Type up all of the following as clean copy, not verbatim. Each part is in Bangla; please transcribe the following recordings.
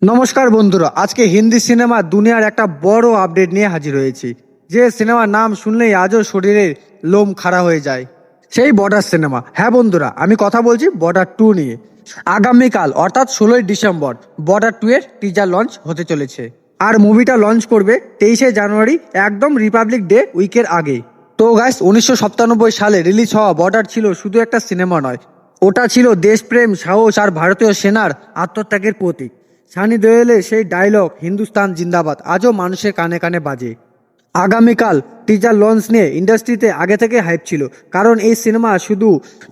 নমস্কার বন্ধুরা, আজকে হিন্দি সিনেমা দুনিয়ার একটা বড় আপডেট নিয়ে হাজির হয়েছি। যে সিনেমার নাম শুনলেই আজও শরীরের লোম খাড়া হয়ে যায়, সেই বর্ডার সিনেমা। হ্যাঁ বন্ধুরা, আমি কথা বলছি বর্ডার 2 নিয়ে। আগামীকাল অর্থাৎ 16ই ডিসেম্বর বর্ডার 2 এর টিজার লঞ্চ হতে চলেছে। আর মুভিটা লঞ্চ করবে 23শে জানুয়ারি, একদম রিপাবলিক ডে উইকের আগে। তো গাইস, 1997 সালে রিলিজ হওয়া বর্ডার ছিল শুধু একটা সিনেমা নয়, ওটা ছিল দেশপ্রেম, সাহস আর ভারতীয় সেনার আত্মত্যাগের প্রতীক। সানি দেওলের সেই ডায়লগ হিন্দুস্তান জিন্দাবাদ আজও মানুষের কানে কানে বাজে। আগামীকাল টিজার লঞ্চ নিয়ে ইন্ডাস্ট্রিতে আগে থেকে হাইপ ছিল, কারণ এই সিনেমা শুধু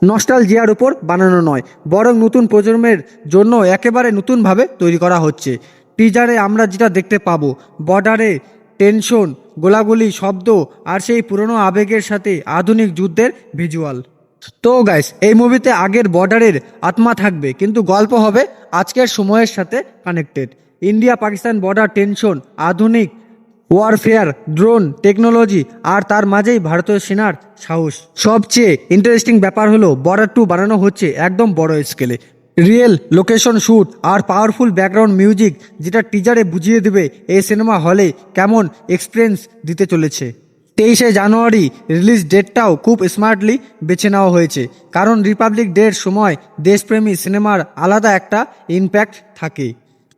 নস্টালজিয়ার উপর বানানো নয়, বরং নতুন প্রজন্মের জন্য একেবারে নতুনভাবে তৈরি করা হচ্ছে। টিজারে আমরা যেটা দেখতে পাবো, বর্ডারে টেনশন, গোলাগুলি, শব্দ আর সেই পুরনো আবেগের সাথে আধুনিক যুদ্ধের ভিজুয়াল। তো গাইস, এই মুভিতে আগের বর্ডারের আত্মা থাকবে, কিন্তু গল্প হবে আজকের সময়ের সাথে connected. India Pakistan border tension, আধুনিক ওয়ারফেয়ার, ড্রোন টেকনোলজি আর তার মাঝেই ভারতীয় সেনার সাহস। সবচেয়ে ইন্টারেস্টিং ব্যাপার হলো বর্ডার 2 বানানো হচ্ছে একদম বড় স্কেলে। রিয়েল লোকেশন শ্যুট আর পাওয়ারফুল ব্যাকগ্রাউন্ড মিউজিক, যেটা টিজারে বুঝিয়ে দেবে এই সিনেমা হলে কেমন এক্সপিরিয়েন্স দিতে চলেছে। 23শে জানুয়ারি রিলিজ ডেটটাও খুব স্মার্টলি বেছে নেওয়া হয়েছে, কারণ রিপাবলিক ডের সময় দেশপ্রেমী সিনেমার আলাদা একটা ইমপ্যাক্ট থাকে।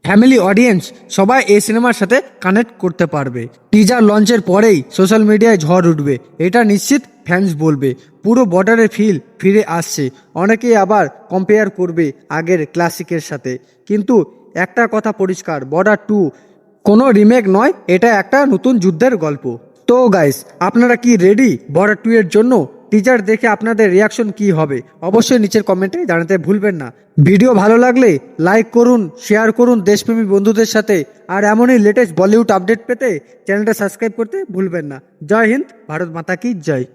ফ্যামিলি অডিয়েন্স সবাই এই সিনেমার সাথে কানেক্ট করতে পারবে। টিজার লঞ্চের পরেই সোশ্যাল মিডিয়ায় ঝড় উঠবে, এটা নিশ্চিত। ফ্যান্স বলবে পুরো বর্ডারের ফিল ফিরে আসছে। অনেকেই আবার কম্পেয়ার করবে আগের ক্লাসিকের সাথে, কিন্তু একটা কথা পরিষ্কার, বর্ডার 2 কোনো রিমেক নয়, এটা একটা নতুন যুদ্ধের গল্প। তো গাইস, আপনারা কি রেডি বর্ডার 2 এর জন্য? টিজার দেখে আপনাদের রিয়াকশন কি হবে অবশ্যই নিচের কমেন্টে জানাতে ভুলবেন না। ভিডিও ভালো লাগলে লাইক করুন, শেয়ার করুন দেশপ্রেমী বন্ধুদের সাথে, আর এমনই লেটেস্ট বলিউড আপডেট পেতে চ্যানেলটা সাবস্ক্রাইব করতে ভুলবেন না। জয় হিন্দ, ভারত মাতা কি জয়।